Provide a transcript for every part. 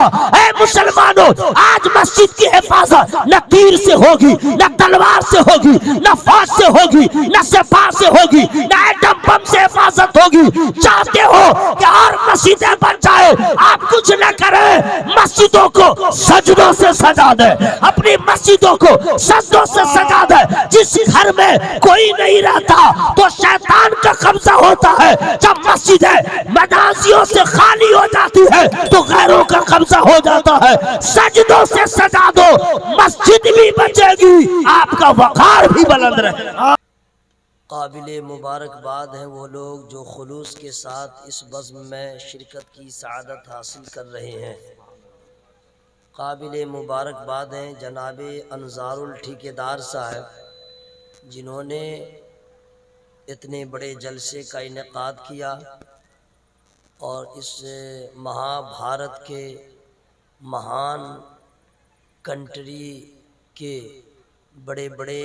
ऐ मुसलमानों, आज मस्जिद की हिफाजत न तीर से होगी, न तलवार से होगी, न फौज से होगी, न सिपाह से होगी, न एटम बम से हिफाजत होगी। चाहते हो कि और मस्जिदें बन जाए, आप कुछ न करें, मस्जिदों को सजदों से सजा दे, अपनी मस्जिदों को सजदों से सजा दे। जिस घर में कोई नहीं रहता तो शैतान का कब्जा होता है। जब मस्जिदें मनाजियों से खाली हो जाती है तो गैरों का कब्जा हो जाता है। सजदों से सजा दो, मस्जिद भी बचेगी, आपका वकार भी बुलंद रहेगा। काबिल मुबारकबाद हैं वो लोग जो खुलूस के साथ इस बज़्म में शिरकत की सआदत हासिल कर रहे हैं। काबिल मुबारकबाद हैं जनाब अनसारुल ठेकेदार साहब, जिन्होंने इतने बड़े जलसे का इनेकाद किया और इस महाभारत के महान कंट्री के बड़े बड़े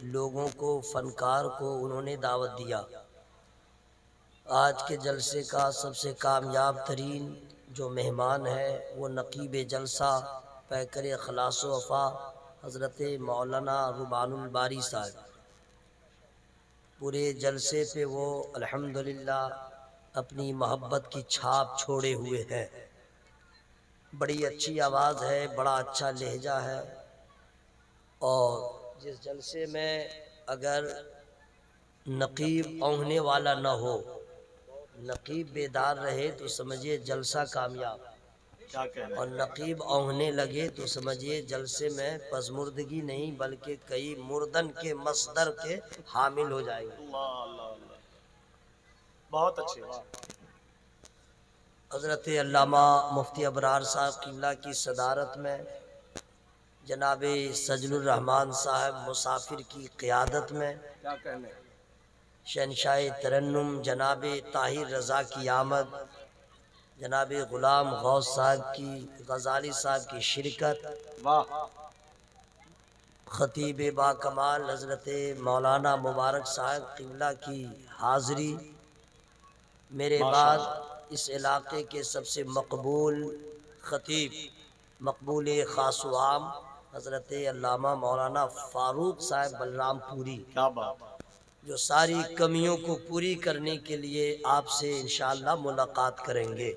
लोगों को, फनकार को उन्होंने दावत दिया। आज के जलसे का सबसे कामयाब तरीन जो मेहमान है वो नकीब जलसा पैकर खलास वफ़ा हज़रत मौलाना रुबानुल बारी साहब। पूरे जलसे पे वो अल्हम्दुलिल्लाह अपनी मोहब्बत की छाप छोड़े हुए हैं। बड़ी अच्छी आवाज़ है, बड़ा अच्छा लहजा है। और जिस जलसे में अगर नकीब औंधने वाला न हो, नकीब बेदार रहे तो समझिए जलसा कामयाब, और नकीब औंधने लगे तो समझिए जलसे में पसमुर्दगी नहीं बल्कि कई मुर्दन के मसदर के हामिल हो जाएंगे। बहुत अच्छे। हज़रत अल्लामा मुफ्ती अबरार साहब किबला की सदारत में, जनाब सजलुर रहमान साहब मुसाफिर की क़ियादत में, शहनशाह तरन्नुम जनाब ताहिर रज़ा की आमद, जनाब ग़ुलाम गौस साहब की, गज़ाली साहब की शिरकत, ख़तीब बाकमाल हज़रत मौलाना मुबारक साहब किबला की हाज़री, मेरे बाद इस इलाके के सबसे मकबूल ख़तीब, मकबूल ख़ासवाम हज़रत अल्लामा मौलाना फ़ारूक साहब बलरामपुरी, जो सारी कमियों को पूरी करने के लिए आपसे इंशाअल्लाह मुलाकात करेंगे।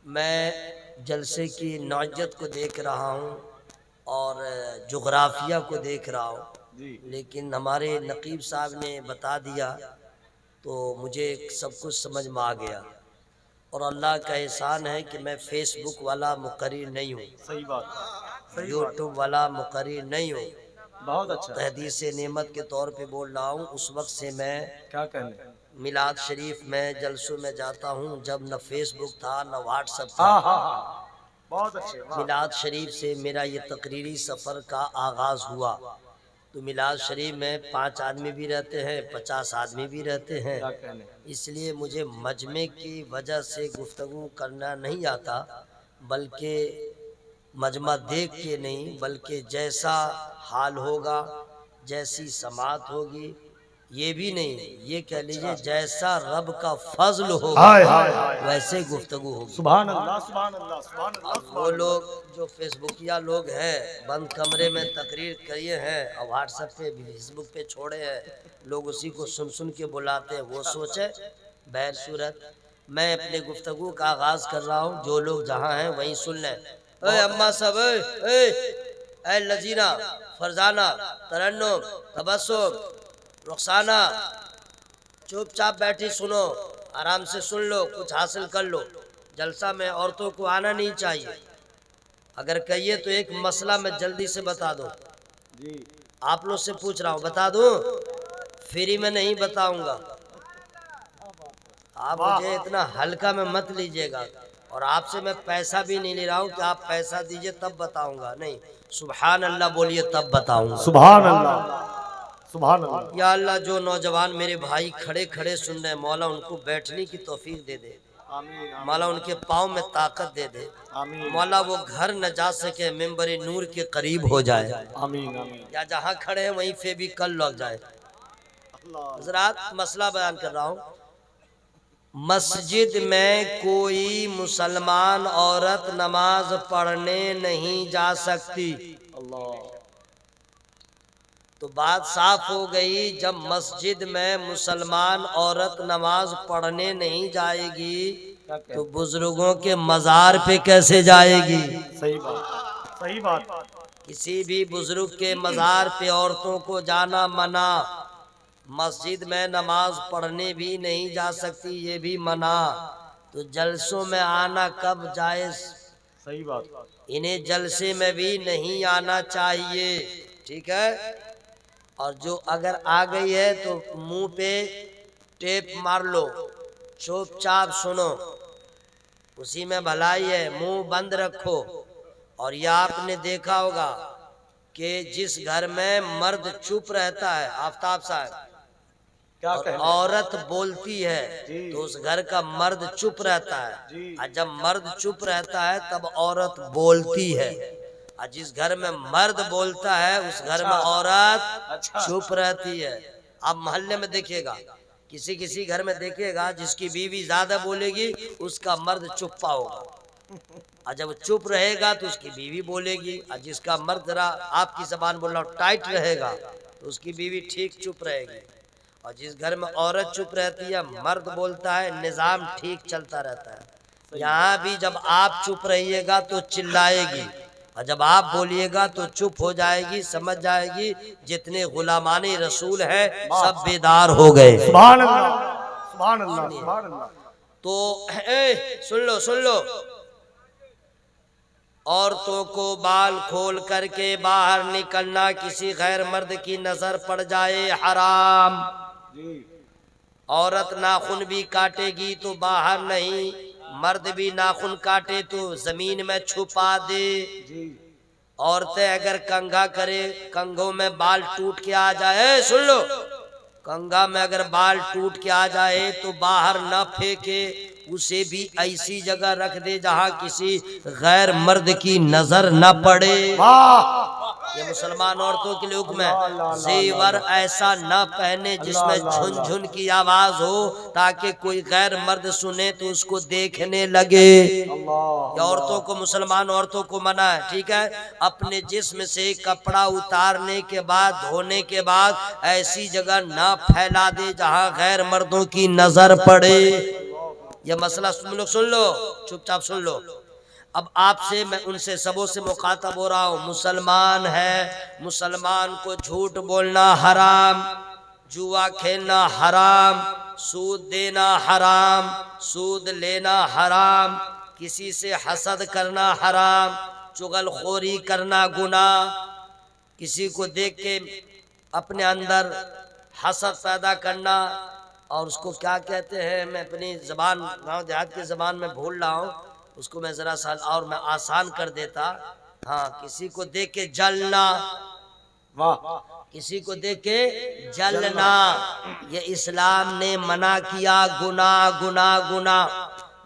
मैं जलसे की नौयत को देख रहा हूँ और जोग्राफिया को देख रहा हूँ, लेकिन हमारे नकीब साहब ने बता दिया तो मुझे सब कुछ समझ में आ गया। और अल्लाह का एहसान है कि मैं फेसबुक वाला मुकर्रिर नहीं हूँ, सही बात, यूट्यूब वाला मुकर्रिर नहीं हूँ। बहुत अच्छा। तहदीस नेमत के तौर पे बोल रहा हूँ। उस वक्त से मैं क्या कहने, मिलाद शरीफ में जलसों में जाता हूँ जब न फेसबुक था न व्हाट्सएप था। बहुत अच्छे। मिलाद शरीफ से मेरा ये तकरीरी सफ़र का आगाज़ हुआ। तो मिलाद शरीफ में 5 आदमी भी रहते हैं, 50 आदमी भी रहते हैं, इसलिए मुझे मजमे की वजह से गुफ्तगू करना नहीं आता, बल्कि मजमा देख के नहीं बल्कि जैसा हाल होगा, जैसी समात होगी, ये भी नहीं, ये कह लीजिए जैसा रब का फजल होगा वैसे गुफ्तगू होगी। सुभान अल्लाह, सुभान अल्लाह, सुभान अल्लाह। वो लोग जो फेसबुकिया लोग हैं, बंद कमरे में तकरीर किए हैं और व्हाट्सएप पे फेसबुक पे छोड़े हैं, लोग उसी को सुन सुन के बुलाते हैं, वो सोचे। बैर सूरत मैं अपने गुफ्तगू का आगाज़ कर रहा हूँ, जो लोग जहाँ हैं वहीं सुन लें। अरे अम्मा सब, ए लजीना, फरजाना, तरन्नुम, तबस्सुम, रुखसाना, चुपचाप बैठी सुनो, आराम से सुन लो, कुछ हासिल कर लो। जलसा में औरतों को आना नहीं चाहिए। अगर कहिए तो एक मसला मैं जल्दी से बता दूं, आप लोग से पूछ रहा हूँ, बता दूं? फ्री में नहीं बताऊंगा, आप मुझे इतना हल्का में मत लीजिएगा। और आपसे मैं पैसा भी नहीं ले रहा हूँ कि आप पैसा दीजिए तब बताऊंगा, नहीं, सुभान अल्लाह बोलिए तब बताऊंगा। सुभान अल्लाह, सुभान अल्लाह। या अल्लाह, जो नौजवान मेरे भाई खड़े खड़े सुन रहे हैं, मौला उनको बैठने की तौफीक दे दे, मौला उनके पाँव में ताकत दे दे, मौला वो घर न जा सके, मेंबर नूर के करीब हो जाए, आमीन आमीन। या जहाँ खड़े हैं वहीं पे भी कल लग जाए। हज़रात, मसला बयान कर रहा हूँ। मस्जिद में कोई मुसलमान औरत नमाज पढ़ने नहीं जा सकती। अल्लाह। तो बात साफ हो गई, जब मस्जिद में मुसलमान औरत नमाज पढ़ने नहीं जाएगी तो बुजुर्गों के मजार पे कैसे जाएगी? सही बात, सही बात। किसी भी बुजुर्ग के मजार पे औरतों को जाना मना, मस्जिद में नमाज पढ़ने भी नहीं जा सकती, ये भी मना। तो जलसों में आना कब जायज? सही बात। इन्हें जलसे में भी नहीं आना चाहिए, ठीक है। और जो अगर आ गई है तो मुंह पे टेप मार लो, चुपचाप सुनो, उसी में भलाई है, मुंह बंद रखो। और यह आपने देखा होगा कि जिस घर में मर्द चुप रहता है, आफ्ताब साहब, और औरत बोलती है तो उस घर का मर्द चुप रहता है। और जब मर्द चुप रहता है तब औरत बोलती है। और जिस घर में मर्द बोलता है उस घर में औरत चुप रहती है। आप मोहल्ले में देखिएगा, किसी किसी घर में देखिएगा जिसकी बीवी ज्यादा बोलेगी उसका मर्द चुप्पा होगा, और जब चुप रहेगा तो उसकी बीवी बोलेगी। और जिसका मर्द जरा आपकी जबान बोलना टाइट रहेगा तो उसकी बीवी ठीक चुप रहेगी। और जिस घर में औरत चुप रहती है, मर्द बोलता है, निजाम ठीक चलता रहता है। यहाँ भी जब आप चुप रहिएगा तो चिल्लाएगी, और जब आप बोलिएगा तो चुप हो जाएगी। समझ जाएगी जितने गुलामाने रसूल हैं सब बेदार हो गए। सुभान अल्लाह, सुभान अल्लाह, सुभान अल्लाह। तो सुन लो, औरतों को बाल खोल करके बाहर निकलना किसी गैर मर्द की नजर पड़ जाए हराम। औरत नाखून भी काटेगी तो बाहर नहीं, मर्द भी नाखून काटे तो जमीन में छुपा दे। औरतें अगर कंघा करे, कंघों में बाल टूट के आ जाए, सुन लो, कंघा में अगर बाल टूट के आ जाए तो बाहर न फेंके, उसे भी ऐसी जगह रख दे जहां किसी गैर मर्द की नजर न पड़े। ये मुसलमान औरतों के लिए हुक्म है। जेवर ऐसा न पहने जिसमें झुनझुन की आवाज हो ताकि कोई गैर मर्द सुने तो उसको देखने लगे। ये औरतों को, मुसलमान औरतों को मना है, ठीक है। अपने जिस्म से कपड़ा उतारने के बाद, धोने के बाद ऐसी जगह न फैला दे जहां गैर मर्दों की नजर पड़े। यह मसला तुम लोग सुन लो, चुपचाप सुन लो। अब आपसे मैं उनसे सबों से मुखातब हो रहा हूँ। मुसलमान है, मुसलमान को झूठ बोलना हराम, जुआ खेलना हराम, सूद देना हराम, सूद लेना हराम, किसी से हसद करना हराम, चुगलखोरी करना गुनाह, किसी को देख के अपने अंदर हसद पैदा करना, और उसको क्या कहते हैं, मैं अपनी जबान, गाँव देहात की जबान में भूल रहा हूँ, उसको मैं जरा सा और मैं आसान कर देता। हाँ, किसी को देख के जलना, किसी को देख के जलना, ये इस्लाम ने मना किया। गुनाह गुनाह गुनाह।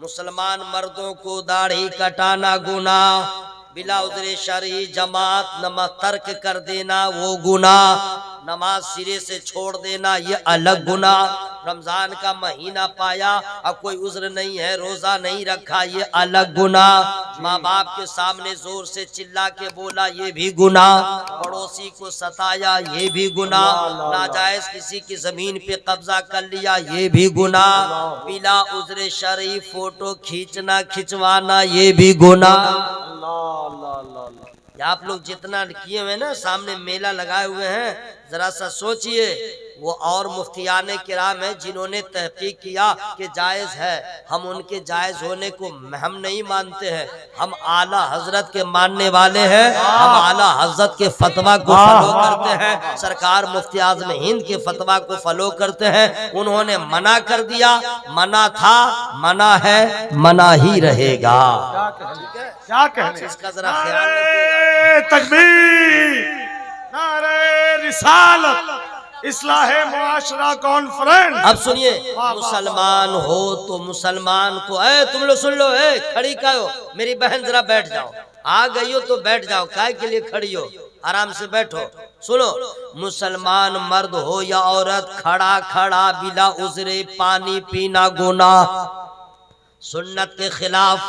मुसलमान मर्दों को दाढ़ी कटाना गुनाह, बिला उज़्र शरई जमात नमाज तर्क कर देना वो गुनाह, नमाज सिरे से छोड़ देना ये अलग गुनाह, रमजान का महीना पाया और कोई उज़्र नहीं है, रोजा नहीं रखा, ये अलग गुनाह, माँ बाप के सामने जोर से चिल्ला के बोला ये भी गुनाह, पड़ोसी को सताया ये भी गुनाह, नाजायज किसी की जमीन पे कब्जा कर लिया ये भी गुनाह, बिला उज़्र शरई फोटो खींचना खिंचवाना ये भी गुनाह। आप लोग जितना किए हुए ना, सामने मेला लगाए हुए हैं, जरा सा सोचिए, वो और मुफ्तियाने किराम है जिन्होंने तहकीक किया कि जायज़ है। हम उनके जायज़ होने को हम नहीं मानते हैं, हम आला हजरत के मानने वाले हैं, हम आला हजरत के फतवा को फॉलो करते हैं, सरकार मुफ्ती आज़म हिंद के फतवा को फॉलो करते हैं। उन्होंने मना कर दिया, मना था, मना है, मना ही रहेगा। क्या कहने, इसका जरा ख्याल रखिएगा। तकबीर, नारे रिसालत, इस्लाहे मुआशरा कॉन्फ्रेंस। अब सुनिए, मुसलमान हो तो मुसलमान को, तुम लोग सुन लो, खड़ी का हो, मेरी बहन जरा बैठ जाओ, आ गई हो तो बैठ जाओ, काय के लिए खड़ी हो, आराम से बैठो सुनो। मुसलमान मर्द हो या औरत, खड़ा खड़ा बिला उजरे पानी पीना गुनाह, सुन्नत के खिलाफ।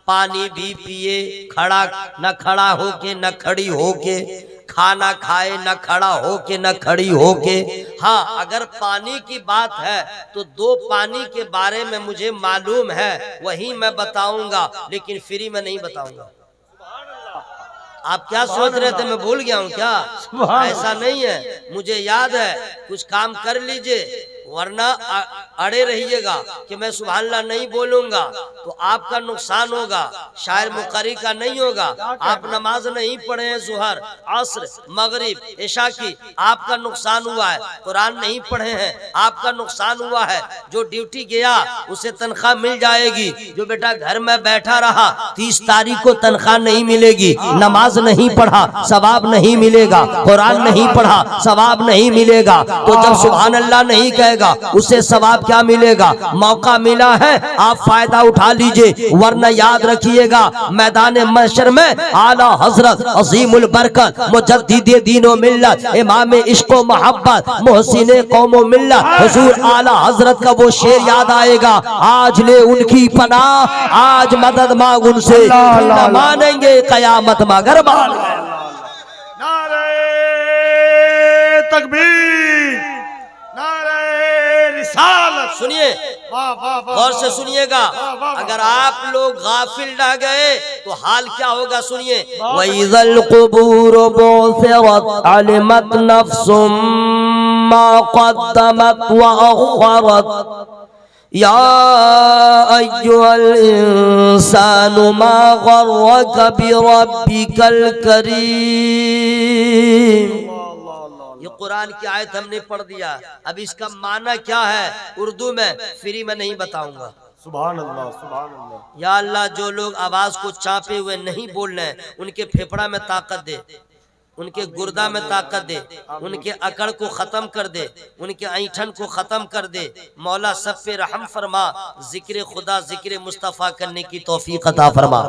पानी भी पिए खड़ा, न खड़ा होके न खड़ी होके, खाना खाए न खड़ा होके न खड़ी होके। हाँ, अगर पानी की बात है तो 2 पानी के बारे में मुझे मालूम है, वही मैं बताऊंगा, लेकिन फ्री में नहीं बताऊंगा। आप क्या सोच रहे थे मैं भूल गया हूँ क्या? ऐसा नहीं है, मुझे याद है। कुछ काम कर लीजिए, वरना अड़े रहिएगा कि मैं सुभान अल्लाह नहीं बोलूंगा तो आपका नुकसान होगा, शायर मुकरी का नहीं होगा। आप नमाज नहीं पढ़े हैं ज़ुहर, असर, मगरिब, इशा की, आपका नुकसान हुआ है। कुरान नहीं पढ़े हैं, आपका नुकसान हुआ है। जो ड्यूटी गया उसे तनख्वाह मिल जाएगी, जो बेटा घर में बैठा रहा 30 तारीख को तनख्वाह नहीं मिलेगी। नमाज नहीं पढ़ा सवाब नहीं मिलेगा, कुरान नहीं पढ़ा सवाब नहीं मिलेगा। तो जब सुभान अल्लाह नहीं कहेगा उसे सवाब क्या मिलेगा? मौका मिला है, आप फायदा उठा लीजिए, वरना याद रखिएगा मैदान महशर में आला हजरत अजीमुल बरकत मुजद्दिद दीन व मिल्लत, इमाम इश्क व मोहब्बत, मोहसिन कौम व मिल्लत, हुजूर आला हजरत का वो शेर याद आएगा, आज ले उनकी पनाह, आज मदद मांग उनसे, न मानेंगे कयामत मगर मान गए। नारे तकबीर, नारे रिसालत। सुनिए, गौर से सुनिएगा। अगर आप लोग गाफिल रह गए तो हाल क्या होगा सुनिए। वइज़ल क़ुबूर बुसिरत अलिमत नफ्सुम मा क़द्दमत व अख़रत, या अय्युहल इंसानु मा गर्रक बिरब्बिकल करीम। ये कुरान की आयत हमने पढ़ दिया, अब इसका माना क्या है उर्दू में फ्री में नहीं बताऊंगा। सुभान अल्लाह, सुभान अल्लाह। या अल्लाह, जो लोग आवाज को चापे हुए नहीं बोल रहे हैं उनके फेफड़ा में ताकत दे, उनके गुर्दा में ताकत दे, उनके अकड़ को खत्म कर दे, उनके ऐंठन को खत्म कर दे। मौला सब पे रहम फरमा, जिक्र खुदा जिक्र मुस्तफ़ा करने की तौफीक अता फरमा।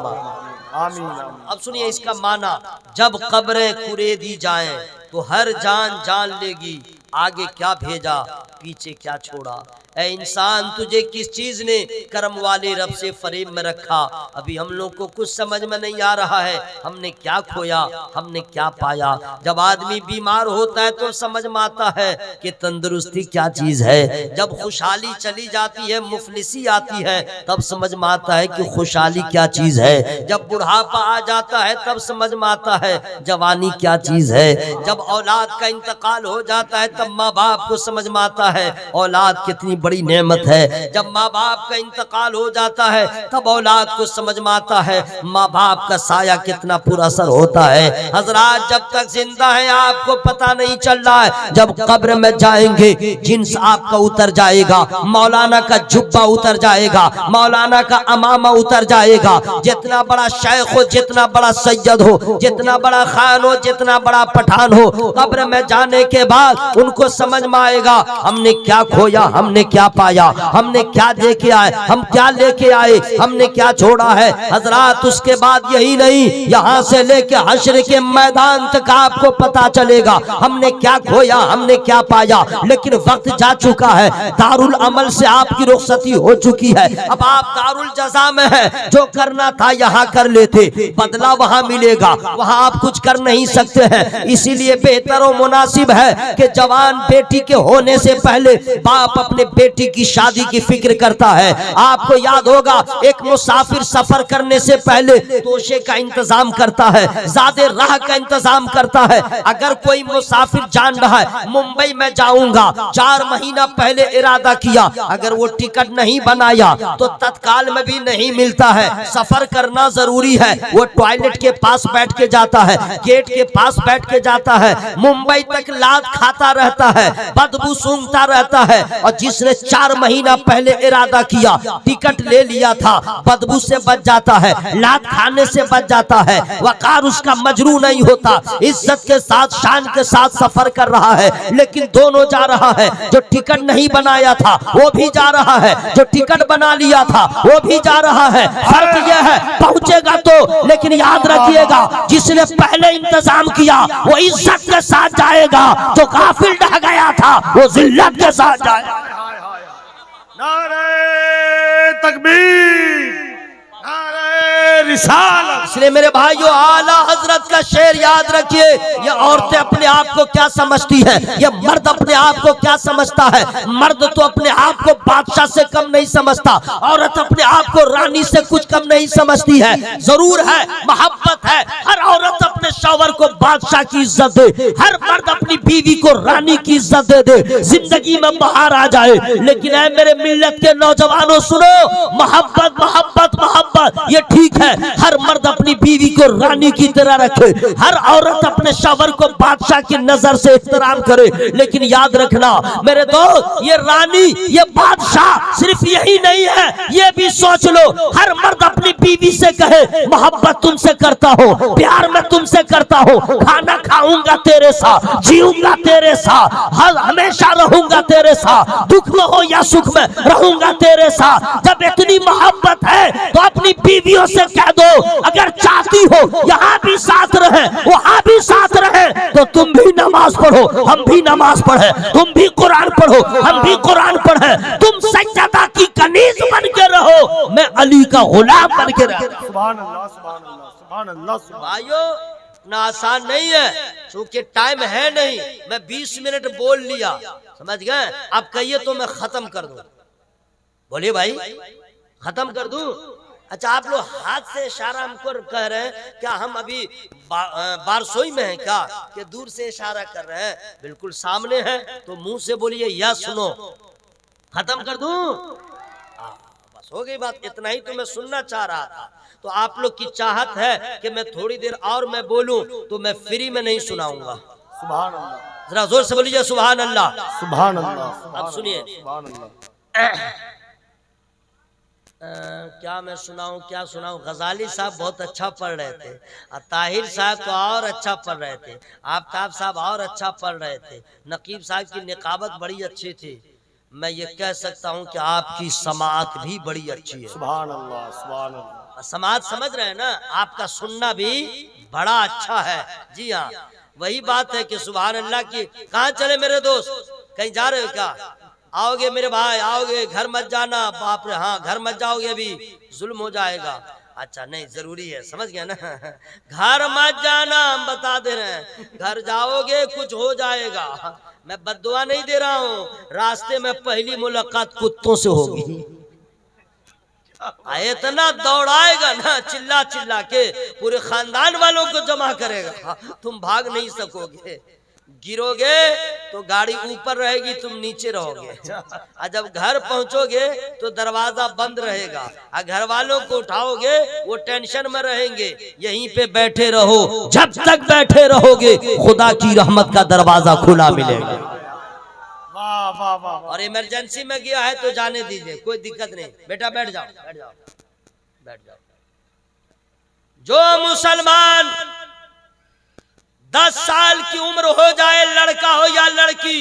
आमीन। अब सुनिए इसका माना, जब कब्रें कुरेदी जाएं तो हर जान जान लेगी, आगे क्या भेजा पीछे क्या छोड़ा। ऐ इंसान, तुझे किस चीज ने करम वाले रब से फरेब में रखा? अभी हम लोग को कुछ समझ में नहीं आ रहा है, हमने क्या खोया हमने क्या पाया। जब आदमी बीमार होता है तो समझ में आता है कि तंदुरुस्ती क्या चीज है। जब खुशहाली चली जाती है, मुफलिसी आती है, तब समझ में आता है कि खुशहाली क्या चीज है। जब बुढ़ापा आ जाता है तब समझ में आता है जवानी क्या चीज है। जब औलाद का इंतकाल हो जाता है तब माँ बाप को समझ में आता है औलाद कितनी बड़ी नेमत है। जब माँ बाप का इंतकाल हो जाता है तब औलाद को समझ में आता है माँ बाप का साया कितना पूरा असर होता है। हजरात, जब तक जिंदा है आपको पता नहीं चल रहा है, जब कब्र में जाएंगे जिन्स आपका उतर जाएगा, मौलाना का जुब्बा उतर जाएगा, मौलाना का अमामा उतर जाएगा। जितना बड़ा शेख हो, जितना बड़ा सैयद हो, जितना बड़ा खान हो, जितना बड़ा पठान हो, कब्र में जाने के बाद उनको समझ में आएगा हमने क्या खोया हमने क्या पाया, हमने क्या लेके आए हम क्या लेके आए, हमने क्या छोड़ा है। हजरात, उसके बाद यही नहीं, यहाँ से लेके हश्र के मैदान तक आपको पता चलेगा हमने क्या खोया हमने क्या पाया। लेकिन वक्त जा चुका है, दारुल अमल से आपकी रुखसती हो चुकी है, अब आप दारुल जज़ा में है। जो करना था यहाँ कर लेते, बदला वहाँ मिलेगा, वहाँ आप कुछ कर नहीं सकते हैं। इसीलिए बेहतर और मुनासिब है कि जवान बेटी के होने से पहले बाप अपने बेटी की शादी की फिक्र करता है। आपको याद होगा, एक मुसाफिर सफर करने से पहले तोशे का इंतजाम करता है, ज़्यादा राह का इंतजाम करता है। अगर कोई मुसाफिर जान रहा है मुंबई में जाऊंगा, 4 महीना पहले इरादा किया, अगर वो टिकट नहीं बनाया तो तत्काल में भी नहीं मिलता है। सफर करना जरूरी है। वो टॉयलेट के पास बैठ के जाता है, गेट के पास बैठ के जाता है, मुंबई तक लात खाता रहता है, बदबू सूंघता आता रहता है। और जिसने 4 महीना पहले इरादा किया, टिकट ले लिया था, बदबू से बच जाता है, लात खाने से बच जाता है, वकार उसका मजरू नहीं होता, इज्जत के साथ शान के साथ सफर कर रहा है। लेकिन दोनों जा रहा है, जो टिकट नहीं बनाया था वो भी जा रहा है, जो टिकट बना लिया था वो भी जा रहा है। फर्क यह है पहुंचेगा तो, लेकिन याद रखिएगा जिसने पहले इंतजाम किया वो इज्जत के साथ जाएगा, जो गाफिल रह गया था वो जिल्लत के साथ जाएगा। नारे तकबीर, नारे रिसालत। इसलिए मेरे भाइयों, आला हजरत का शेर याद रखिए। ये औरतें अपने आप को क्या समझती है, ये मर्द अपने आप को क्या समझता है। मर्द तो अपने आप को बादशाह से कम नहीं समझता, औरत अपने आप को रानी से कुछ कम नहीं समझती है। जरूर है, मोहब्बत है, हर औरत अपने शौहर को बादशाह की इज्जत दे, हर मर्द अपनी बीवी को रानी की इज्जत दे दे, जिंदगी में बाहर आ जाए। लेकिन ऐ मेरे मिल्लत के नौजवानों सुनो, मोहब्बत मोहब्बत मोहब्बत ये ठीक है, हर मर्द अपनी बीवी को रानी की तरह रखे, हर औरत अपने शौहर को बादशाह की नजर से एहतराम करे। लेकिन याद रखना मेरे दोस्त, ये रानी ये बादशाह सिर्फ यही नहीं है, ये भी सोच लो हर मर्द अपनी बीवी से कहे मोहब्बत तुमसे करता हो, प्यार मैं तुमसे करता हूँ, खाना खाऊंगा तेरे साथ, जीऊंगा तेरे साथ, हर हमेशा रहूंगा तेरे साथ, दुख में हो या सुख में रहूंगा तेरे साथ। जब इतनी मोहब्बत है तो अपनी बीवियों से कह दो, अगर चाहती हो यहाँ भी साथ रहे वहां भी साथ रहे, तो तुम भी नमाज पढ़ो हम भी नमाज पढ़े, तुम भी कुरान पढ़ो हम भी कुरान पढ़े, तुम सज्जदा की कनीज बन के रहो, मैं अली का गुलाम बन के रहो। सुभान अल्लाह, सुभान अल्लाह, सुभान अल्लाह। भाइयों, ना आसान नहीं है, क्योंकि टाइम है नहीं। मैं 20 मिनट बोल लिया, समझ गए? आप कहिए तो मैं खत्म कर दूं। बोलिए भाई, खत्म कर दूं? अच्छा, आप लोग हाथ से इशारा हमको कह रहे हैं, क्या हम अभी बारसोई में हैं क्या कि दूर से इशारा कर रहे हैं? बिल्कुल सामने है, तो मुंह से बोलिए या सुनो। खत्म कर दूं? बस हो गई बात, इतना ही तो मैं सुनना चाह रहा था। तो आप लोग की चाहत है कि मैं थोड़ी देर और मैं बोलूं, तो मैं फ्री में नहीं सुनाऊंगा। सुभान अल्लाह, जरा जोर से बोलिए सुभान अल्लाह। सुभान अल्लाह। अब सुनिए, सुभान अल्लाह। क्या मैं सुनाऊं, क्या सुनाऊं? गजाली साहब बहुत अच्छा पढ़ रहे थे, ताहिर साहब तो और अच्छा पढ़ रहे थे, आफ्ताब साहब और अच्छा पढ़ रहे थे, नकीब साहब की निकाबत बड़ी अच्छी थी। मैं ये कह सकता हूं कि आपकी समाअत भी बड़ी अच्छी है। सुभान अल्लाह, सुभान अल्लाह। समाअत समझ रहे हैं ना? आपका सुनना भी बड़ा अच्छा है। जी हाँ, वही बात है कि सुभान अल्लाह की। कहाँ चले मेरे दोस्त, कहीं जा रहे हो क्या? आओगे मेरे भाई, आओगे? घर मत जाना, बाप रे, हाँ घर मत जाओगे, अभी जुल्म हो जाएगा। अच्छा नहीं, जरूरी है, समझ गया ना? घर मत जाना, हम बता दे रहे हैं, घर जाओगे कुछ हो जाएगा। मैं बद्दुआ नहीं दे रहा हूँ, रास्ते में पहली मुलाकात कुत्तों से होगी। इतना दौड़ाएगा ना, चिल्ला चिल्ला के पूरे खानदान वालों को जमा करेगा, तुम भाग नहीं सकोगे। गिरोगे तो गाड़ी ऊपर रहेगी, तुम नीचे रहोगे। और जब घर पहुंचोगे तो दरवाजा बंद रहेगा, और घर वालों को उठाओगे वो टेंशन में रहेंगे। यहीं पे बैठे रहो, जब तक बैठे रहोगे खुदा की रहमत का दरवाजा खुला मिलेगा। वाह वाह वाह। और इमरजेंसी में गया है तो जाने दीजिए, कोई दिक्कत नहीं। बेटा बैठ जाओ, बैठ जाओ, बैठ जाओ। जो मुसलमान 10 साल की उम्र हो जाए, लड़का हो या लड़की,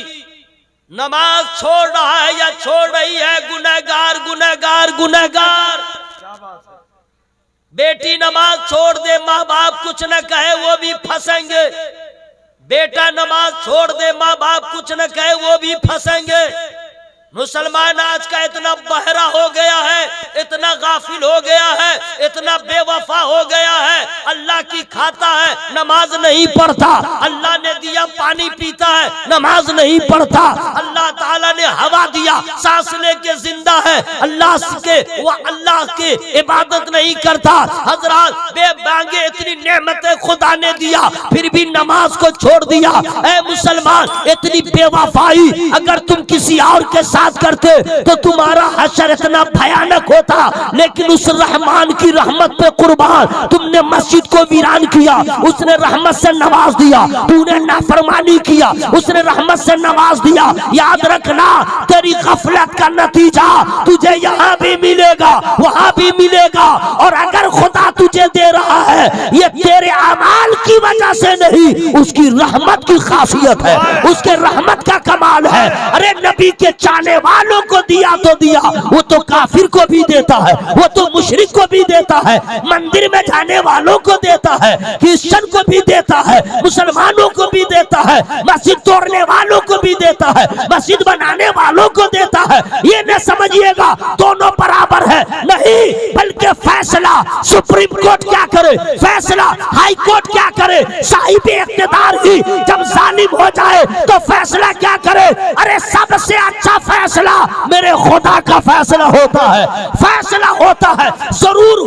नमाज छोड़ रहा है या छोड़ रही है, गुनहगार गुनहगार गुनहगार। क्या बात है। बेटी नमाज छोड़ दे, माँ बाप कुछ न कहे वो भी फंसेंगे। बेटा नमाज छोड़ दे, माँ बाप कुछ न कहे वो भी फंसेंगे। मुसलमान आज का इतना बहरा हो गया है, इतना गाफिल हो गया है, इतना बेवफा हो गया है, अल्लाह की खाता है नमाज नहीं पढ़ता, अल्लाह ने दिया पानी पीता है नमाज नहीं पढ़ता, अल्लाह ताला ने हवा दिया सांस लेके जिंदा है, अल्लाह के इबादत नहीं करता। हजरात बेबांगे इतनी नेमतें खुदा ने दिया, फिर भी नमाज को छोड़ दिया। ऐ मुसलमान, इतनी बेवफाई अगर तुम किसी और के साथ साथ करते तो तुम्हारा हशर इतना भयानक होता, लेकिन उस रहमान की रहमत पे कुर्बान तुमने मस्जिद को वीरान किया, उसने रहमत से नवाज दिया। तूने नाफरमानी किया, उसने रहमत से नवाज दिया। याद रखना, तेरी गफलत का नतीजा तुझे यहाँ भी मिलेगा, वहां भी मिलेगा। और अगर खुदा तुझे दे रहा है, ये तेरे अमाल की वजह से नहीं, उसकी रहमत की खासियत है, उसके रहमत का कमाल है। अरे नबी के चाहने वालों को दिया तो दिया, वो तो काफिर को भी देता है, वो तो मुशरिक को भी देता है, मंदिर में जाने वालों को देता है, क्रिश्चियन को भी देता है, मुसलमानों को भी देता है, मस्जिद तोड़ने वालों को भी देता है, मस्जिद बनाने वालों को देता है। ये न समझिएगा दोनों बराबर है, नहीं, बल्कि फैसला सुप्रीम कोर्ट क्या करे, फैसला हाई कोर्ट क्या करे, साहिब इख्तियार ही जब जालिम हो जाए तो फैसला क्या करे। अरे सबसे अच्छा फैसला मेरे खुदा का फैसला होता है, फैसला होता है, जरूर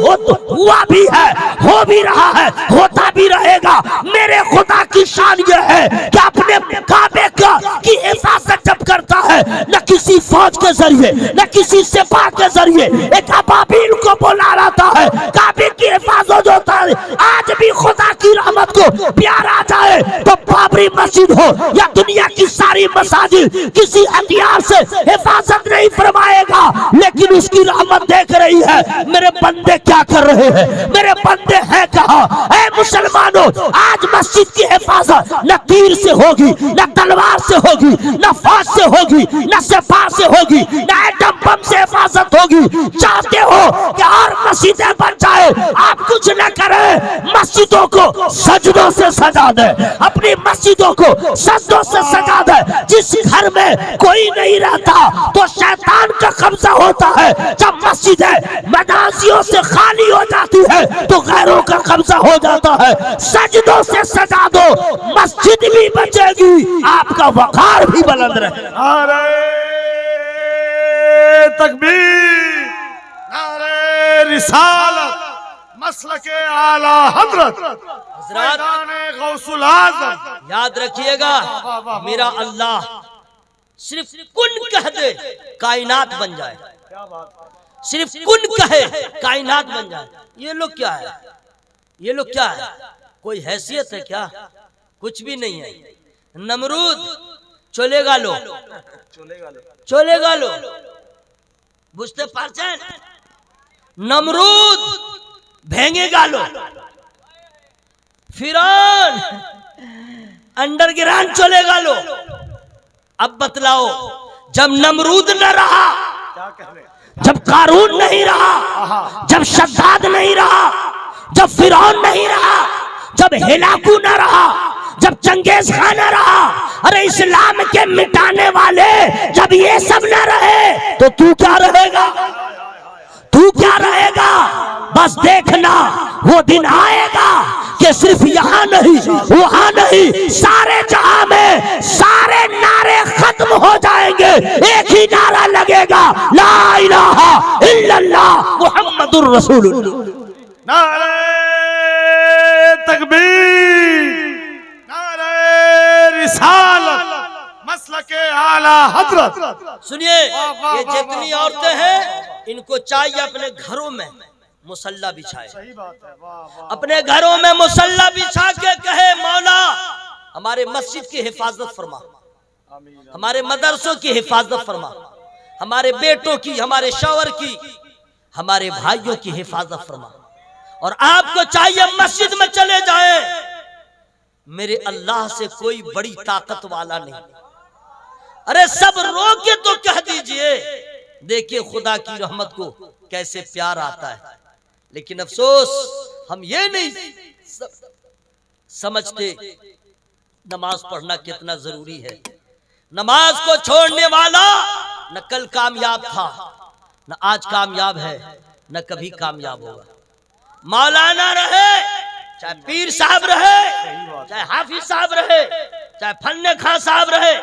हुआ भी है, हो भी रहा है, होता भी रहेगा। मेरे खुदा की शान ये है कि अपने काबे की हिफाजत जब करता है, न किसी फौज के जरिए, न किसी सिपाह के जरिए, एक अबाबील को बुला लाता है, काबे की हिफाजत होता है। आज भी खुदा की रहमत को प्यार आ जाए तो बाबरी मस्जिद हो या दुनिया की सारी मसाजिद, किसी हथियार से हिफाजत नहीं फरमाएगा, लेकिन उसकी रहमत देख रही है मेरे बंदे क्या कर रहे हैं, मेरे बंदे हैं कहां। ऐ मुसलमानों, आज मस्जिद की हिफाजत न तीर से होगी, न तलवार से होगी, न फौज से होगी, न सिपाह से होगी, न एटम बम से हिफाजत होगी। चाहते हो कि और मस्जिदें बन जाए, आप कुछ न करें, मस्जिदों को सजदों से सजा दे, अपनी मस्जिदों को सजदों से सजा दे। जिस घर में कोई नहीं रहता तो शैतान का कब्जा होता है, जब मस्जिदें मदासियों से खाली हो जाती है तो गैरों का कब्जा हो जाता है। सजदों से सजा दो, मस्जिद भी बचेगी, आपका वकार भी बुलंद रहेगा। नारे तकबीर, नारे रिसालत, मसलके आला हजरत मैदाने गौसुल आज़म। याद रखिएगा, मेरा अल्लाह सिर्फ कुन कह दे कायनात बन जाए, क्या बात है। सिर्फ कुन कहे कायनात बन जाए। ये लोग क्या है, ये लोग क्या है, कोई हैसियत है क्या? कुछ भी नहीं है। नमरूद चलेगा लो, चलेगा लो, बुझते पारছেন? नमरूद भेंगेगा लो, फिरौन अंडरग्राउंड चलेगा लो। अब बतलाओ, जब नमरूद न रहा, क्या कह रहे हैं? जब कारून नहीं रहा, जब शद्दाद नहीं रहा, जब फिरौन नहीं रहा, जब हिलाकू न रहा, जब चंगेज खान न रहा, अरे इस्लाम के मिटाने वाले जब ये सब न रहे तो तू क्या रहेगा, तू क्या रहेगा? बस देखना, वो दिन आएगा कि सिर्फ यहाँ नहीं, वहां नहीं, सारे जहां में सारे नारे खत्म हो जाएंगे। एक ही नारा लगेगा, ला इलाहा इल्लल्लाह मुहम्मदुर रसूलुल्लाह। नारे तकबीर, नारे रिसालत, मसलके आला हजरत। सुनिए, ये जितनी औरतें हैं, इनको चाहिए अपने घरों में मुसल्ला बिछाए, सही बात है। वाह वाह। अपने घरों में मुसल्ला बिछा के कहे, मौला हमारे मस्जिद की हिफाजत फरमा, आमीन। हमारे मदरसों की हिफाजत फरमा, हमारे बेटों की, हमारे शौहर की, हमारे भाइयों की हिफाजत फरमा। और आपको चाहिए मस्जिद में चले जाए, मेरे अल्लाह से कोई बड़ी ताकत वाला नहीं। अरे सब रो के तो कह दीजिए, देखिए खुदा की रहमत को कैसे प्यार आता है। लेकिन अफसोस हम ये नहीं समझते नमाज पढ़ना कितना जरूरी है। नमाज को छोड़ने वाला न कल कामयाब था, न आज कामयाब है, न कभी कामयाब होगा। मौलाना रहे, चाहे पीर साहब रहे, चाहे हाफिज साहब रहे, चाहे फन्ने खां साहब रहे,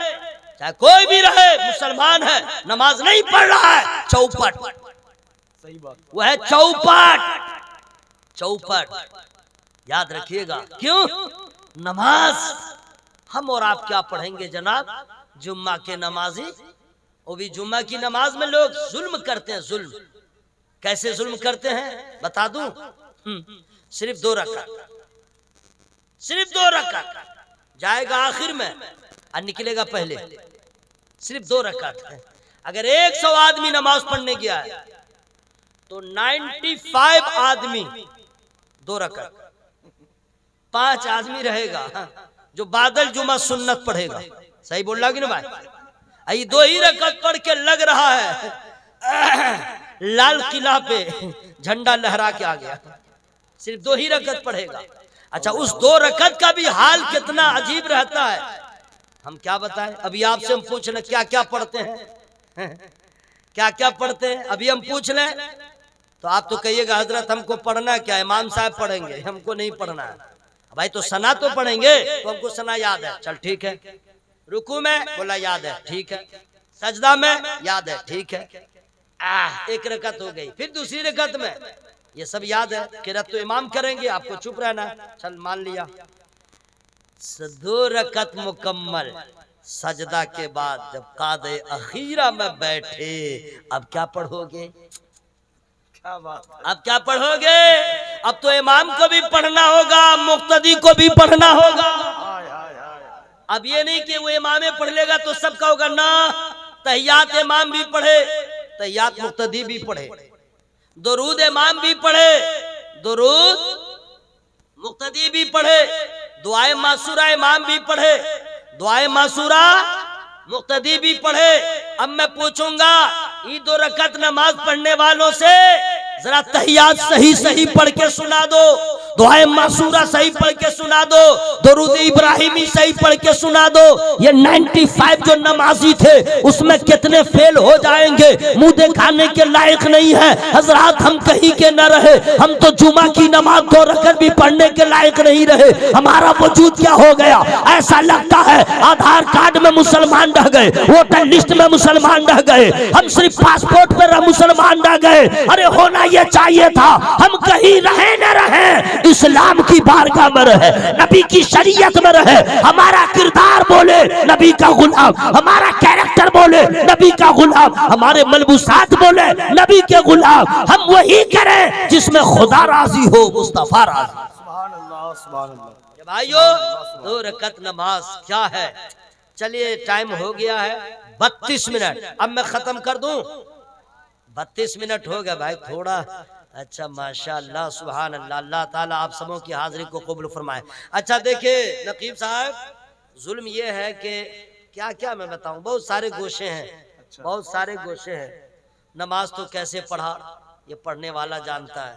चाहे कोई भी रहे, मुसलमान है, नमाज नहीं पढ़ रहा है, चौपट, सही बात। वो है चौपट, चौपट। याद रखिएगा, क्यों? नमाज हम और आप क्या पढ़ेंगे जनाब? जुम्मा के नमाजी वो भी जुम्मा की नमाज में लोग जुल्म करते हैं। जुल्म कैसे जुल्म करते हैं बता दूं? सिर्फ 2 रकात, सिर्फ 2 रकात, जाएगा आखिर में और निकलेगा पहले। सिर्फ 2 रकात है। अगर 100 आदमी नमाज पढ़ने गया है तो 95 आदमी 2 रकात, 5 आदमी रहेगा जो बादल जुमा सुन्नत पढ़ेगा। सही बोल रहा कि ना भाई? ये 2 ही रकात पढ़ के लग रहा है लाल किला पे झंडा लहरा के आ गया। सिर्फ 2 ही रकात पढ़ेगा। अच्छा, उस 2 रकात का भी हाल कितना अजीब रहता है, हम क्या बताएं? अभी आपसे हम पूछ लें क्या क्या पढ़ते हैं, क्या क्या पढ़ते हैं? अभी हम पूछ लें तो आप तो कहिएगा हजरत हमको पढ़ना क्या है, इमाम साहब पढ़ेंगे, हमको नहीं पढ़ना है। भाई तो सना तो पढ़ेंगे, तो हमको सना याद है, चल ठीक है। रुकू में बोला याद है, ठीक है। सजदा में याद है, ठीक है। 1 रकात हो गई। फिर दूसरी रकात में ये सब याद है, किरात तो इमाम करेंगे, आपको चुप रहना है, चल मान लिया। 2 रकात मुकम्मल, सजदा के बाद जब कादे अखीरा में बैठे, अब क्या पढ़ोगे? क्या बात है। अब क्या पढ़ोगे? अब तो इमाम को भी पढ़ना होगा, मुक्तदी को भी पढ़ना होगा। हाय हाय हाय। अब ये नहीं कि वो इमाम पढ़ लेगा तो सबका होगा ना, तहियात इमाम भी पढ़े, तहियात मुक्तदी भी पढ़े, दुरूद इमाम भी पढ़े, दुरूद मुक्तदी भी पढ़े, दुआए मासूरा इमाम भी पढ़े, दुआए मासूरा मुक्तदी भी पढ़े। अब मैं पूछूंगा ये 2 रकात नमाज पढ़ने वालों से जरा तहियात सही सही पढ़ के सुना दो, दुआए मासूरा सही पढ़ के सुना दो, दुरूद इब्राहिमी सही पढ़ के सुना दो। ये 95 जो नमाजी थे उसमें कितने फेल हो जाएंगे, मुंह दिखाने के लायक नहीं है। हजरात हम कहीं के न रहे, हम तो जुमा की नमाज 2 रकात भी पढ़ने के लायक नहीं रहे। हमारा वजूद क्या हो गया? ऐसा लगता है आधार कार्ड में मुसलमान रह गए, वोटर लिस्ट में मुसलमान रह गए, हम सिर्फ पासपोर्ट पर मुसलमान रह गए। अरे होना ये चाहिए था हम कहीं रहे न रहे, इस्लाम की बारगाह में रहे, नबी की शरीयत में रहे, हमारा किरदार बोले नबी का गुलाम, हमारा कैरेक्टर बोले नबी का गुलाम, हमारे मलबूसात बोले नबी के गुलाम। हम वही करें जिसमें खुदा राजी हो, मुस्तफा राजी। सुभान अल्लाह सुभान अल्लाह। भाइयों 2 रकात नमाज क्या है? चलिए टाइम हो गया है 32 मिनट, अब मैं खत्म कर दूं। 32 मिनट हो गया भाई, थोड़ा अच्छा माशाअल्लाह सुभान अल्लाह। अल्लाह ताला आप सबों की हाजिरी को कबूल फरमाए। अच्छा देखिए नकीब साहब, जुल्म ये है कि क्या क्या मैं बताऊं, बहुत सारे गोशे हैं, बहुत सारे गोशे हैं। नमाज तो कैसे पढ़ा ये पढ़ने वाला जानता है,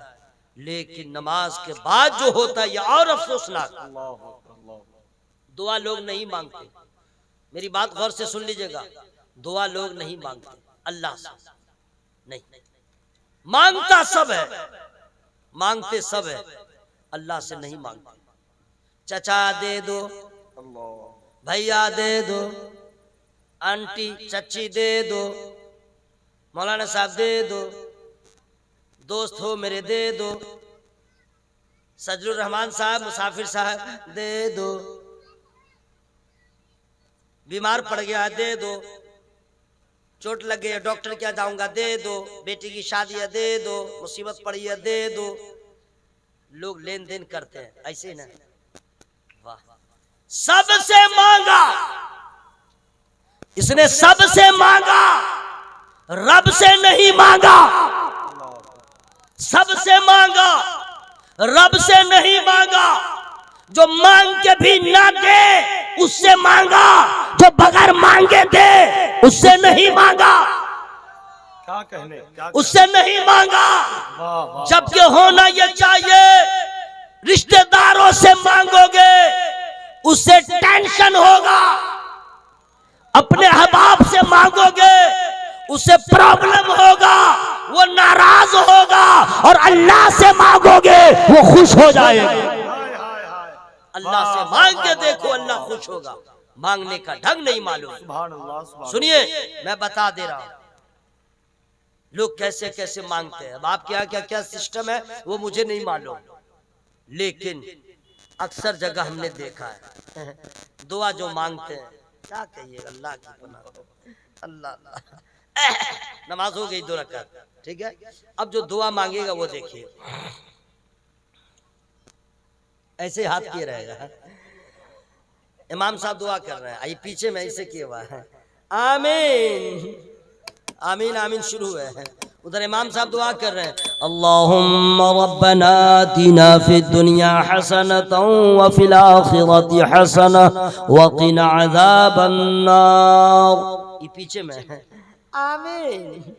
लेकिन नमाज के बाद जो होता है ये और अफसोसनाक। दुआ लोग नहीं मांगते, मेरी बात गौर से सुन लीजिएगा, दुआ लोग नहीं मांगते अल्लाह से, नहीं मांगता सब है, मांगते सब है, अल्लाह से नहीं मांगते। चचा दे दो, भैया दे दो, आंटी चची दे दो, मौलाना साहब दे दो, दोस्त हो मेरे दे दो, सजलुर रहमान साहब मुसाफिर साहब दे दो, बीमार पड़ गया दे दो, चोट लग गई डॉक्टर क्या जाऊंगा दे दो, बेटी की शादी है दे दो, मुसीबत पड़ी है दे दो। लोग लेन देन करते हैं ऐसे ही ना। वाह, सबसे मांगा, इसने सबसे मांगा, रब से नहीं मांगा, सबसे मांगा, रब से नहीं मांगा। जो मांग के भी ना दे उससे मांगा, जो बगैर मांगे दे उससे नहीं मांगा, क्या कहने, क्या उससे नहीं मांगा। वाह वाह। जबकि होना ये चाहिए रिश्तेदारों से मांगोगे उससे टेंशन होगा, अपने अहबाब से मांगोगे उससे प्रॉब्लम होगा, वो नाराज होगा, और अल्लाह से मांगोगे वो खुश हो जाएगा। अल्लाह से मांग के देखो अल्लाह खुश होगा, मांगने का ढंग नहीं मालूम। सुभान अल्लाह सुभान। सुनिए मैं बता दे रहा हूं लोग कैसे कैसे मांगते हैं। अब आपके यहाँ क्या क्या सिस्टम है वो मुझे नहीं मालूम, लेकिन अक्सर जगह हमने देखा है दुआ जो मांगते हैं, क्या कहिए अल्लाह की पनाह, अल्लाह अल्लाह। नमाज हो गई 2 रकात, ठीक है। अब जो दुआ मांगेगा वो देखिए, ऐसे हाथ किए रहेगा। इमाम साहब दुआ कर रहे हैं, आई पीछे में ऐसे किए हुआ है, आमीन आमीन आमीन शुरू हुए हैं। उधर इमाम साहब दुआ कर रहे हैं, अल्लाहुम्मा रब्बना आतिना फिद दुनिया हसनतन व फिल आखिरति हसनह व क़िना अज़ाबन नार। ये पीछे में है, आमीन